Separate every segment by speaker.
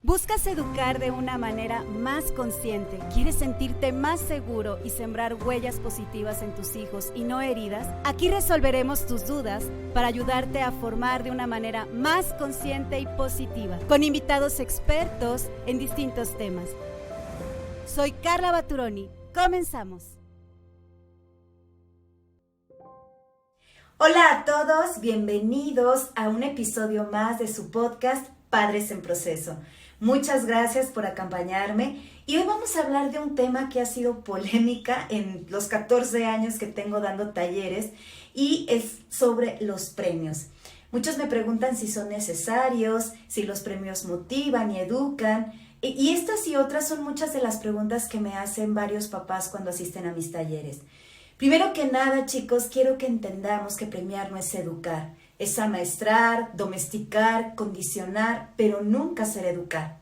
Speaker 1: ¿Buscas educar de una manera más consciente? ¿Quieres sentirte más seguro y sembrar huellas positivas en tus hijos y no heridas? Aquí resolveremos tus dudas para ayudarte a formar de una manera más consciente y positiva, con invitados expertos en distintos temas. Soy Carla Baturoni. Comenzamos. Hola a todos, bienvenidos a un episodio más de su podcast Padres en Proceso. Muchas gracias por acompañarme y hoy vamos a hablar de un tema que ha sido polémica en los 14 años que tengo dando talleres y es sobre los premios. Muchos me preguntan si son necesarios, si los premios motivan y educan y estas y otras son muchas de las preguntas que me hacen varios papás cuando asisten a mis talleres. Primero que nada, chicos, quiero que entendamos que premiar no es educar. Es amaestrar, domesticar, condicionar, pero nunca ser educar.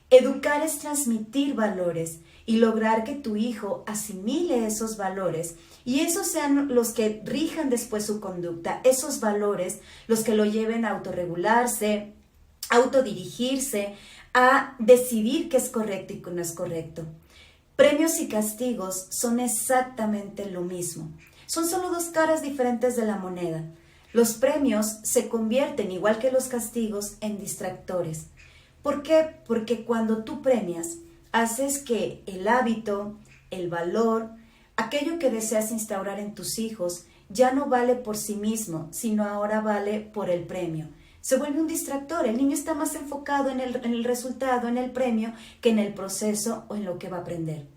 Speaker 1: Educar es transmitir valores y lograr que tu hijo asimile esos valores y esos sean los que rijan después su conducta, esos valores los que lo lleven a autorregularse, a autodirigirse, a decidir qué es correcto y qué no es correcto. Premios y castigos son exactamente lo mismo. Son solo dos caras diferentes de la moneda. Los premios se convierten, igual que los castigos, en distractores. ¿Por qué? Porque cuando tú premias, haces que el hábito, el valor, aquello que deseas instaurar en tus hijos, ya no vale por sí mismo, sino ahora vale por el premio. Se vuelve un distractor. El niño está más enfocado en el resultado, en el premio, que en el proceso o en lo que va a aprender.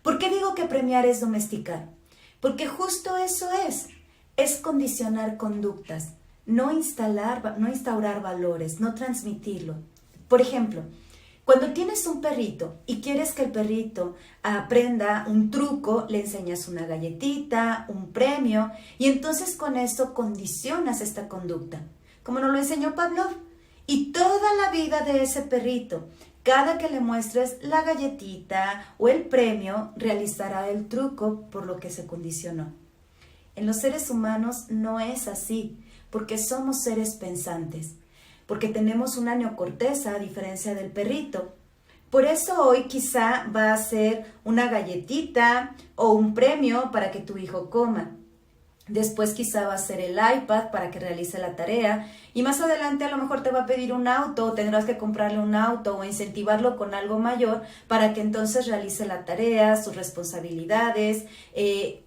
Speaker 1: ¿Por qué digo que premiar es domesticar? Porque justo eso es condicionar conductas, no instaurar valores, no transmitirlo. Por ejemplo, cuando tienes un perrito y quieres que el perrito aprenda un truco, le enseñas una galletita, un premio, y entonces con eso condicionas esta conducta, como nos lo enseñó Pavlov. Y toda la vida de ese perrito, cada que le muestres la galletita o el premio, realizará el truco por lo que se condicionó. En los seres humanos no es así, porque somos seres pensantes, porque tenemos una neocorteza a diferencia del perrito. Por eso hoy quizá va a ser una galletita o un premio para que tu hijo coma. Después quizá va a ser el iPad para que realice la tarea y más adelante a lo mejor te va a pedir un auto o tendrás que comprarle un auto o incentivarlo con algo mayor para que entonces realice la tarea, sus responsabilidades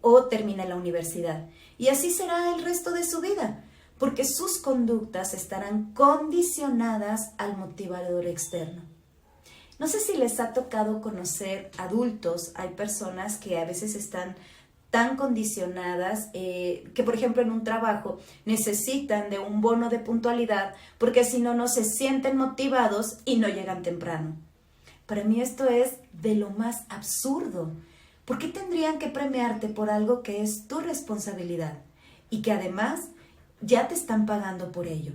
Speaker 1: o termine la universidad. Y así será el resto de su vida, porque sus conductas estarán condicionadas al motivador externo. No sé si les ha tocado conocer adultos, hay personas que a veces están tan condicionadas que, por ejemplo, en un trabajo necesitan de un bono de puntualidad porque si no, no se sienten motivados y no llegan temprano. Para mí esto es de lo más absurdo. ¿Por qué tendrían que premiarte por algo que es tu responsabilidad y que además ya te están pagando por ello?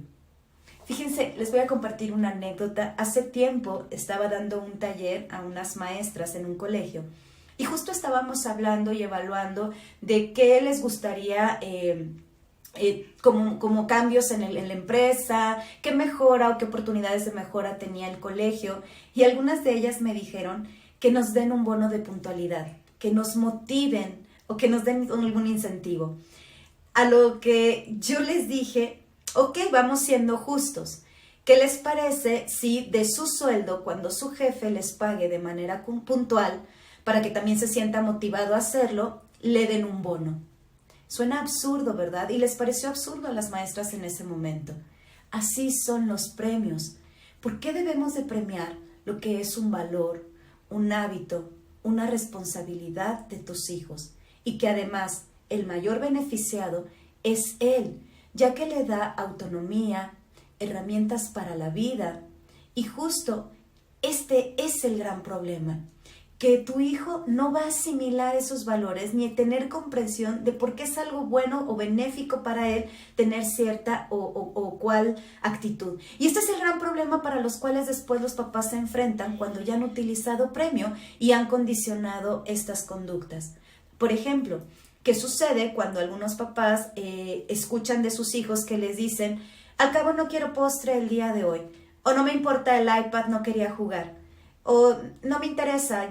Speaker 1: Fíjense, les voy a compartir una anécdota. Hace tiempo estaba dando un taller a unas maestras en un colegio y justo estábamos hablando y evaluando de qué les gustaría como cambios en la empresa, qué mejora o qué oportunidades de mejora tenía el colegio. Y algunas de ellas me dijeron que nos den un bono de puntualidad, que nos motiven o que nos den algún incentivo. A lo que yo les dije, ok, vamos siendo justos. ¿Qué les parece si de su sueldo, cuando su jefe les pague de manera puntual, para que también se sienta motivado a hacerlo, le den un bono? Suena absurdo, ¿verdad? Y les pareció absurdo a las maestras en ese momento. Así son los premios. ¿Por qué debemos de premiar lo que es un valor, un hábito, una responsabilidad de tus hijos? Y que además el mayor beneficiado es él, ya que le da autonomía, herramientas para la vida. Y justo este es el gran problema, que tu hijo no va a asimilar esos valores ni tener comprensión de por qué es algo bueno o benéfico para él tener cierta o cual actitud. Y este es el gran problema para los cuales después los papás se enfrentan cuando ya han utilizado premio y han condicionado estas conductas. Por ejemplo, ¿qué sucede cuando algunos papás escuchan de sus hijos que les dicen, al cabo no quiero postre el día de hoy? O no me importa el iPad, no quería jugar. O no me interesa,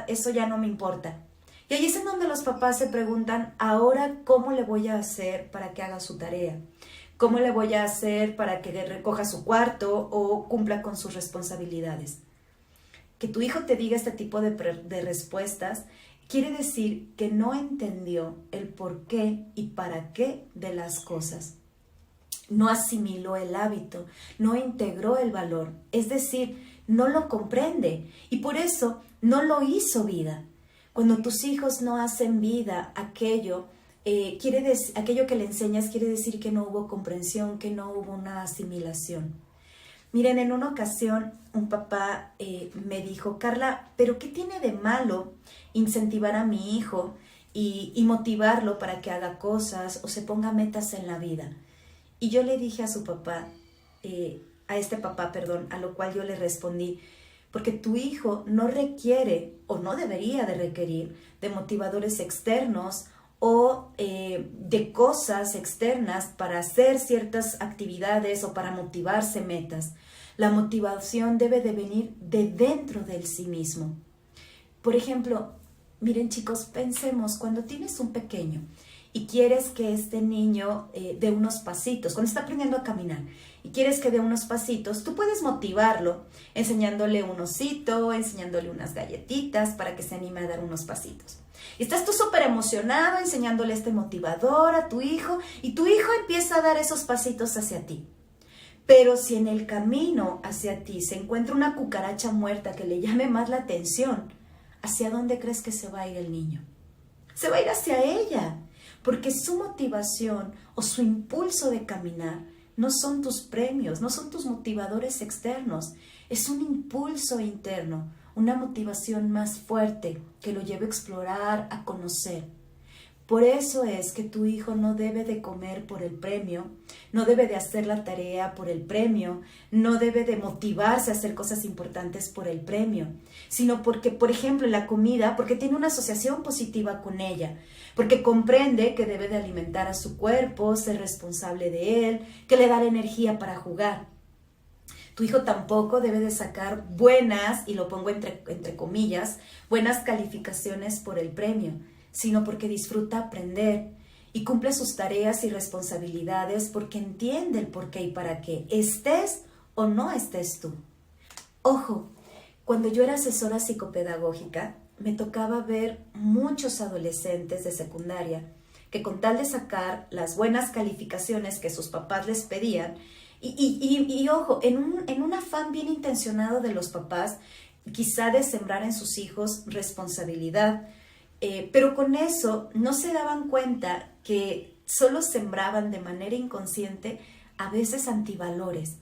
Speaker 1: eso ya no me importa. Y ahí es en donde los papás se preguntan, ahora, ¿cómo le voy a hacer para que haga su tarea? ¿Cómo le voy a hacer para que recoja su cuarto o cumpla con sus responsabilidades? Que tu hijo te diga este tipo de respuestas quiere decir que no entendió el por qué y para qué de las cosas. No asimiló el hábito, no integró el valor, es decir, no lo comprende y por eso no lo hizo vida. Cuando tus hijos no hacen vida aquello que le enseñas, quiere decir que no hubo comprensión, que no hubo una asimilación. Miren, en una ocasión un papá me dijo, Carla, ¿pero qué tiene de malo incentivar a mi hijo y motivarlo para que haga cosas o se ponga metas en la vida? Y yo le dije a su papá, a lo cual yo le respondí, porque tu hijo no requiere o no debería de requerir de motivadores externos o de cosas externas para hacer ciertas actividades o para motivarse metas. La motivación debe de venir de dentro de sí mismo. Por ejemplo, miren chicos, pensemos cuando tienes un pequeño y quieres que este niño dé unos pasitos, cuando está aprendiendo a caminar y quieres que dé unos pasitos, tú puedes motivarlo enseñándole un osito, enseñándole unas galletitas para que se anime a dar unos pasitos. Y estás tú súper emocionado enseñándole este motivador a tu hijo y tu hijo empieza a dar esos pasitos hacia ti. Pero si en el camino hacia ti se encuentra una cucaracha muerta que le llame más la atención, ¿hacia dónde crees que se va a ir el niño? Se va a ir hacia ella, porque su motivación o su impulso de caminar no son tus premios, no son tus motivadores externos, es un impulso interno, una motivación más fuerte que lo lleva a explorar, a conocer. Por eso es que tu hijo no debe de comer por el premio, no debe de hacer la tarea por el premio, no debe de motivarse a hacer cosas importantes por el premio, sino porque, por ejemplo, la comida, porque tiene una asociación positiva con ella, porque comprende que debe de alimentar a su cuerpo, ser responsable de él, que le da la energía para jugar. Tu hijo tampoco debe de sacar buenas, y lo pongo entre comillas, buenas calificaciones por el premio, sino porque disfruta aprender y cumple sus tareas y responsabilidades porque entiende el por qué y para qué, estés o no estés tú. Ojo, cuando yo era asesora psicopedagógica, me tocaba ver muchos adolescentes de secundaria que con tal de sacar las buenas calificaciones que sus papás les pedían, y ojo, en un afán bien intencionado de los papás, quizá de sembrar en sus hijos responsabilidad, pero con eso no se daban cuenta que solo sembraban de manera inconsciente a veces antivalores.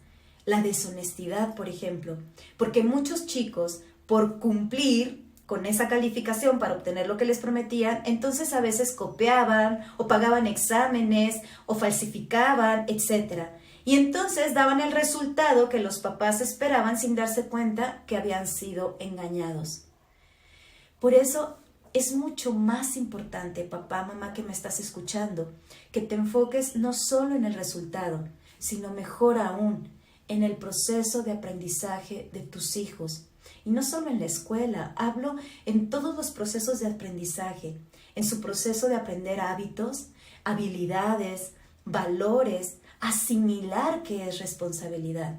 Speaker 1: La deshonestidad, por ejemplo, porque muchos chicos, por cumplir con esa calificación para obtener lo que les prometían, entonces a veces copiaban o pagaban exámenes o falsificaban, etc. Y entonces daban el resultado que los papás esperaban sin darse cuenta que habían sido engañados. Por eso es mucho más importante, papá, mamá que me estás escuchando, que te enfoques no solo en el resultado, sino mejor aún, en el proceso de aprendizaje de tus hijos. Y no solo en la escuela, hablo en todos los procesos de aprendizaje, en su proceso de aprender hábitos, habilidades, valores, asimilar qué es responsabilidad.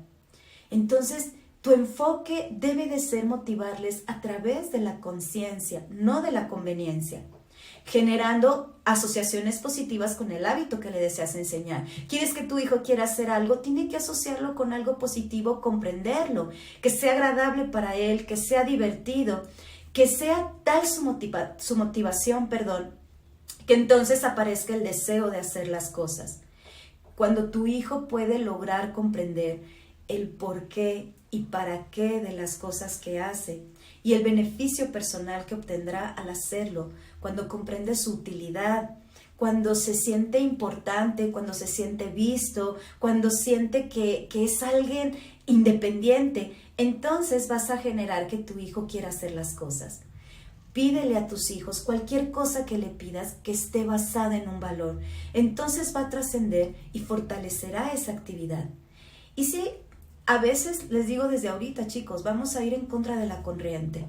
Speaker 1: Entonces, tu enfoque debe de ser motivarles a través de la conciencia, no de la conveniencia, generando asociaciones positivas con el hábito que le deseas enseñar. ¿Quieres que tu hijo quiera hacer algo? Tiene que asociarlo con algo positivo, comprenderlo, que sea agradable para él, que sea divertido, que sea tal su motivación, que entonces aparezca el deseo de hacer las cosas. Cuando tu hijo puede lograr comprender el por qué y para qué de las cosas que hace y el beneficio personal que obtendrá al hacerlo, cuando comprende su utilidad, cuando se siente importante, cuando se siente visto, cuando siente que es alguien independiente, entonces vas a generar que tu hijo quiera hacer las cosas. Pídele a tus hijos cualquier cosa que le pidas que esté basada en un valor. Entonces va a trascender y fortalecerá esa actividad. Y si A veces, les digo desde ahorita, chicos, vamos a ir en contra de la corriente.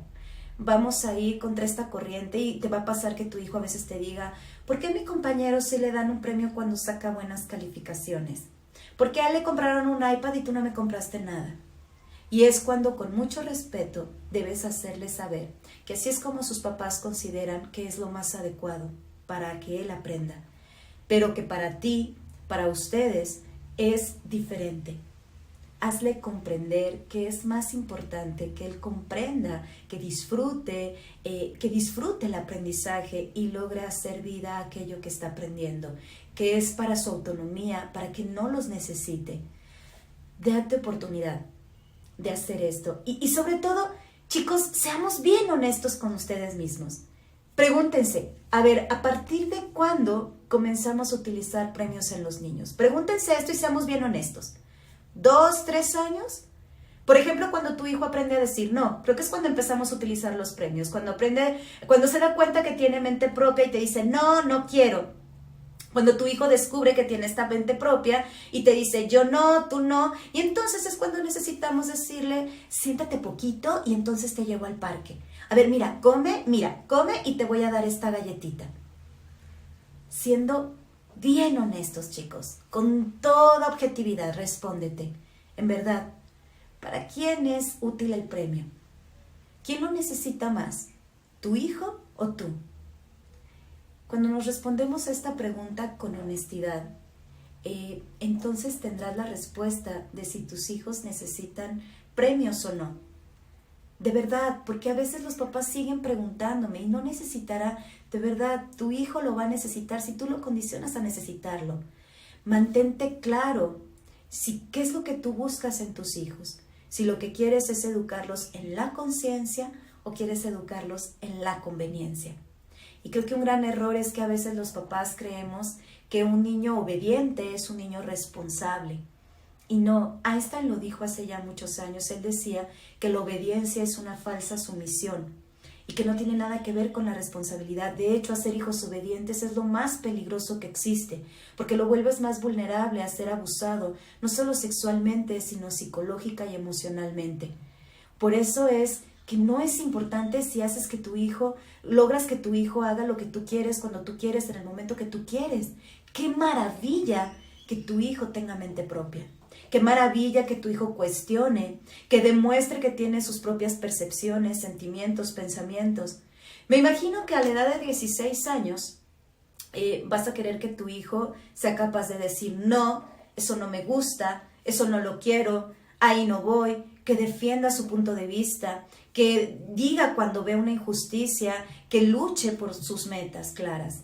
Speaker 1: Vamos a ir contra esta corriente y te va a pasar que tu hijo a veces te diga, ¿por qué a mi compañero sí le dan un premio cuando saca buenas calificaciones? ¿Por qué a él le compraron un iPad y tú no me compraste nada? Y es cuando con mucho respeto debes hacerle saber que así es como sus papás consideran que es lo más adecuado para que él aprenda, pero que para ti, para ustedes, es diferente. Hazle comprender que es más importante que él comprenda, que disfrute el aprendizaje y logre hacer vida a aquello que está aprendiendo, que es para su autonomía, para que no los necesite. Date oportunidad de hacer esto. Y sobre todo, chicos, seamos bien honestos con ustedes mismos. Pregúntense, a ver, ¿a partir de cuándo comenzamos a utilizar premios en los niños? Pregúntense esto y seamos bien honestos. ¿2, 3 años? Por ejemplo, cuando tu hijo aprende a decir no, creo que es cuando empezamos a utilizar los premios, cuando se da cuenta que tiene mente propia y te dice, no, no quiero. Cuando tu hijo descubre que tiene esta mente propia y te dice, yo no, tú no, y entonces es cuando necesitamos decirle, siéntate poquito y entonces te llevo al parque. A ver, come y te voy a dar esta galletita. Siendo bien honestos, chicos, con toda objetividad, respóndete. En verdad, ¿para quién es útil el premio? ¿Quién lo necesita más? ¿Tu hijo o tú? Cuando nos respondemos a esta pregunta con honestidad, entonces tendrás la respuesta de si tus hijos necesitan premios o no. De verdad, porque a veces los papás siguen preguntándome y no necesitará, de verdad, tu hijo lo va a necesitar si tú lo condicionas a necesitarlo. Mantente claro qué es lo que tú buscas en tus hijos. Si lo que quieres es educarlos en la conciencia o quieres educarlos en la conveniencia. Y creo que un gran error es que a veces los papás creemos que un niño obediente es un niño responsable. Y no, Einstein lo dijo hace ya muchos años. Él decía que la obediencia es una falsa sumisión y que no tiene nada que ver con la responsabilidad. De hecho, hacer hijos obedientes es lo más peligroso que existe, porque lo vuelves más vulnerable a ser abusado, no solo sexualmente, sino psicológica y emocionalmente. Por eso es que no es importante si haces que logras que tu hijo haga lo que tú quieres, cuando tú quieres, en el momento que tú quieres. ¡Qué maravilla que tu hijo tenga mente propia! ¡Qué maravilla que tu hijo cuestione, que demuestre que tiene sus propias percepciones, sentimientos, pensamientos! Me imagino que a la edad de 16 años vas a querer que tu hijo sea capaz de decir no, eso no me gusta, eso no lo quiero, ahí no voy, que defienda su punto de vista, que diga cuando ve una injusticia, que luche por sus metas claras.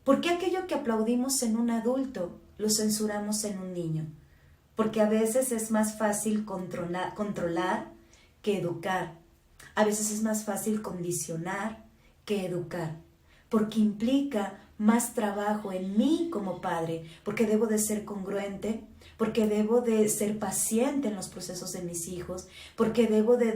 Speaker 1: ¿Por qué aquello que aplaudimos en un adulto lo censuramos en un niño? Porque a veces es más fácil controlar que educar. A veces es más fácil condicionar que educar. Porque implica más trabajo en mí como padre, porque debo de ser congruente, porque debo de ser paciente en los procesos de mis hijos, porque debo de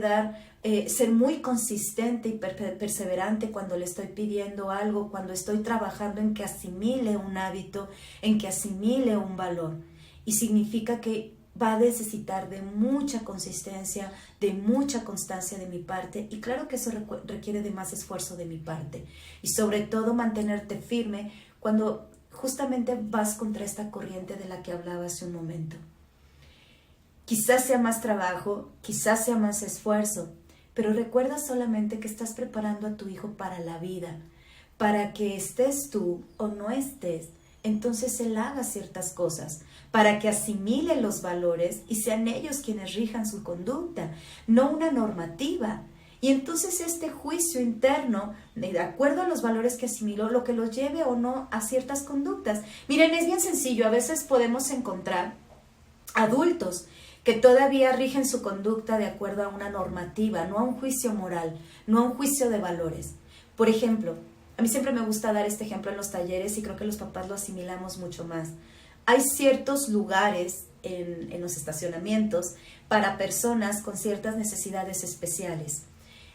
Speaker 1: ser muy consistente y perseverante cuando le estoy pidiendo algo, cuando estoy trabajando en que asimile un hábito, en que asimile un valor. Y significa que va a necesitar de mucha consistencia, de mucha constancia de mi parte, y claro que eso requiere de más esfuerzo de mi parte. Y sobre todo mantenerte firme cuando justamente vas contra esta corriente de la que hablaba hace un momento. Quizás sea más trabajo, quizás sea más esfuerzo, pero recuerda solamente que estás preparando a tu hijo para la vida, para que estés tú o no estés, entonces él haga ciertas cosas, para que asimile los valores y sean ellos quienes rijan su conducta, no una normativa. Y entonces este juicio interno, de acuerdo a los valores que asimiló, lo que los lleve o no a ciertas conductas. Miren, es bien sencillo, a veces podemos encontrar adultos que todavía rigen su conducta de acuerdo a una normativa, no a un juicio moral, no a un juicio de valores. Por ejemplo, a mí siempre me gusta dar este ejemplo en los talleres y creo que los papás lo asimilamos mucho más. Hay ciertos lugares en los estacionamientos para personas con ciertas necesidades especiales.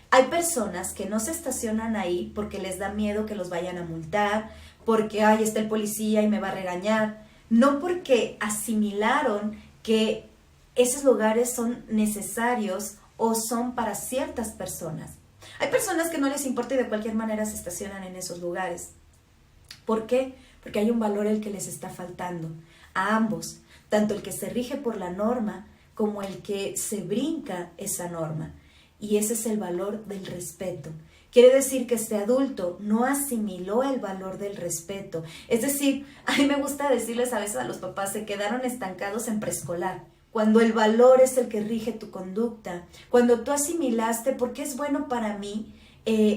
Speaker 1: Hay personas que no se estacionan ahí porque les da miedo que los vayan a multar, porque ahí está el policía y me va a regañar, no porque asimilaron que esos lugares son necesarios o son para ciertas personas. Hay personas que no les importa y de cualquier manera se estacionan en esos lugares. ¿Por qué? Porque hay un valor el que les está faltando a ambos, tanto el que se rige por la norma como el que se brinca esa norma. Y ese es el valor del respeto. Quiere decir que este adulto no asimiló el valor del respeto. Es decir, a mí me gusta decirles a veces a los papás, se quedaron estancados en preescolar. Cuando el valor es el que rige tu conducta, cuando tú asimilaste por qué es bueno para mí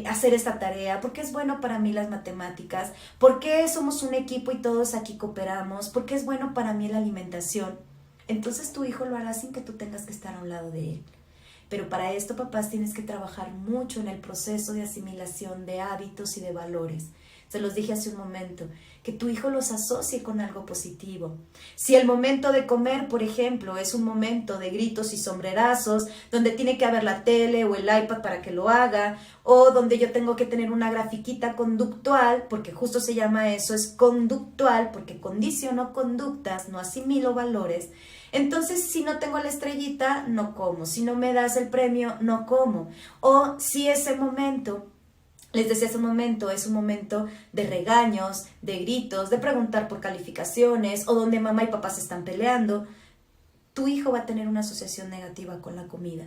Speaker 1: hacer esta tarea, por qué es bueno para mí las matemáticas, por qué somos un equipo y todos aquí cooperamos, por qué es bueno para mí la alimentación, entonces tu hijo lo hará sin que tú tengas que estar a un lado de él. Pero para esto, papás, tienes que trabajar mucho en el proceso de asimilación de hábitos y de valores. Se los dije hace un momento, que tu hijo los asocie con algo positivo. Si el momento de comer, por ejemplo, es un momento de gritos y sombrerazos, donde tiene que haber la tele o el iPad para que lo haga, o donde yo tengo que tener una grafiquita conductual, porque justo se llama eso, es conductual, porque condiciono conductas, no asimilo valores. Entonces, si no tengo la estrellita, no como. Si no me das el premio, no como. O si ese momento, les decía hace un momento, es un momento de regaños, de gritos, de preguntar por calificaciones o donde mamá y papá se están peleando, tu hijo va a tener una asociación negativa con la comida.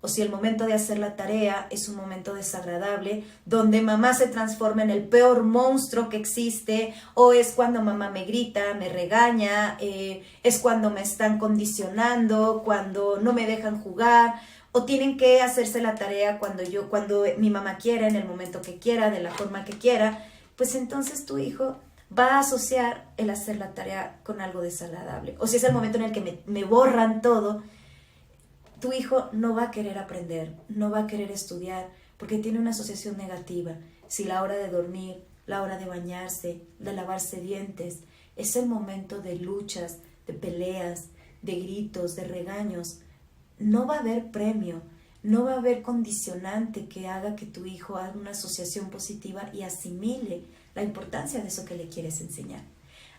Speaker 1: O si el momento de hacer la tarea es un momento desagradable, donde mamá se transforma en el peor monstruo que existe, o es cuando mamá me grita, me regaña, es cuando me están condicionando, cuando no me dejan jugar, o tienen que hacerse la tarea cuando mi mamá quiera, en el momento que quiera, de la forma que quiera, pues entonces tu hijo va a asociar el hacer la tarea con algo desagradable. O si es el momento en el que me borran todo, tu hijo no va a querer aprender, no va a querer estudiar, porque tiene una asociación negativa. Si la hora de dormir, la hora de bañarse, de lavarse dientes, es el momento de luchas, de peleas, de gritos, de regaños, no va a haber premio, no va a haber condicionante que haga que tu hijo haga una asociación positiva y asimile la importancia de eso que le quieres enseñar.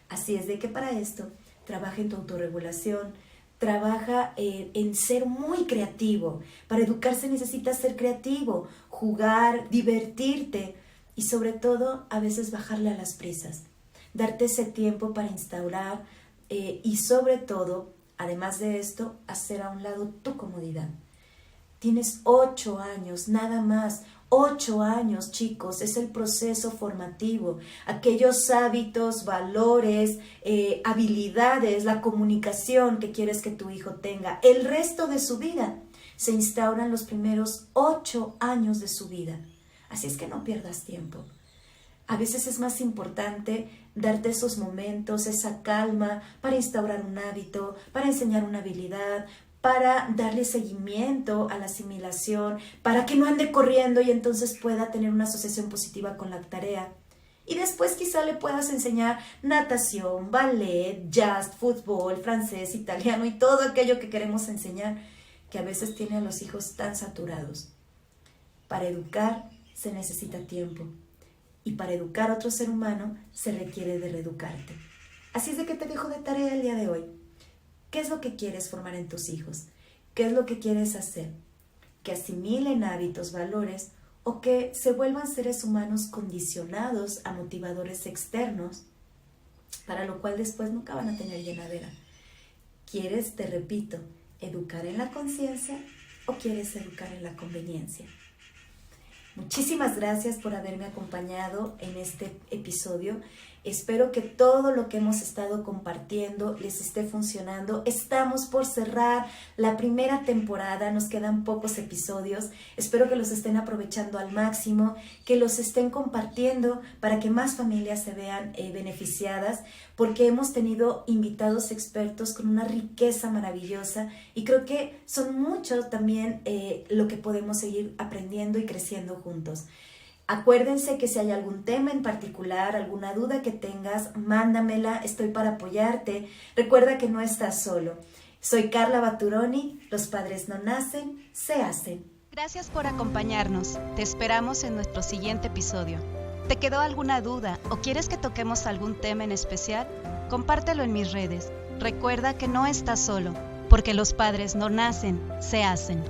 Speaker 1: Así es de que para esto, trabaja en tu autorregulación, trabaja en ser muy creativo. Para educarse necesitas ser creativo, jugar, divertirte y sobre todo a veces bajarle a las prisas. Darte ese tiempo para instaurar y sobre todo, además de esto, hacer a un lado tu comodidad. Tienes 8 años, nada más. 8 años, chicos, es el proceso formativo. Aquellos hábitos, valores, habilidades, la comunicación que quieres que tu hijo tenga. El resto de su vida se instauran los primeros 8 años de su vida. Así es que no pierdas tiempo. A veces es más importante darte esos momentos, esa calma para instaurar un hábito, para enseñar una habilidad, para darle seguimiento a la asimilación, para que no ande corriendo y entonces pueda tener una asociación positiva con la tarea. Y después quizá le puedas enseñar natación, ballet, jazz, fútbol, francés, italiano y todo aquello que queremos enseñar, que a veces tiene a los hijos tan saturados. Para educar se necesita tiempo. Y para educar a otro ser humano se requiere de reeducarte. Así es de que te dejo de tarea el día de hoy. ¿Qué es lo que quieres formar en tus hijos? ¿Qué es lo que quieres hacer? ¿Que asimilen hábitos, valores o que se vuelvan seres humanos condicionados a motivadores externos, para lo cual después nunca van a tener llenadera? ¿Quieres, te repito, educar en la conciencia o quieres educar en la conveniencia? Muchísimas gracias por haberme acompañado en este episodio. Espero que todo lo que hemos estado compartiendo les esté funcionando. Estamos por cerrar la primera temporada, nos quedan pocos episodios. Espero que los estén aprovechando al máximo, que los estén compartiendo para que más familias se vean beneficiadas, porque hemos tenido invitados expertos con una riqueza maravillosa y creo que son mucho también lo que podemos seguir aprendiendo y creciendo juntos. Acuérdense que si hay algún tema en particular, alguna duda que tengas, mándamela, estoy para apoyarte. Recuerda que no estás solo. Soy Carla Baturoni, los padres no nacen, se hacen.
Speaker 2: Gracias por acompañarnos. Te esperamos en nuestro siguiente episodio. ¿Te quedó alguna duda o quieres que toquemos algún tema en especial? Compártelo en mis redes. Recuerda que no estás solo, porque los padres no nacen, se hacen.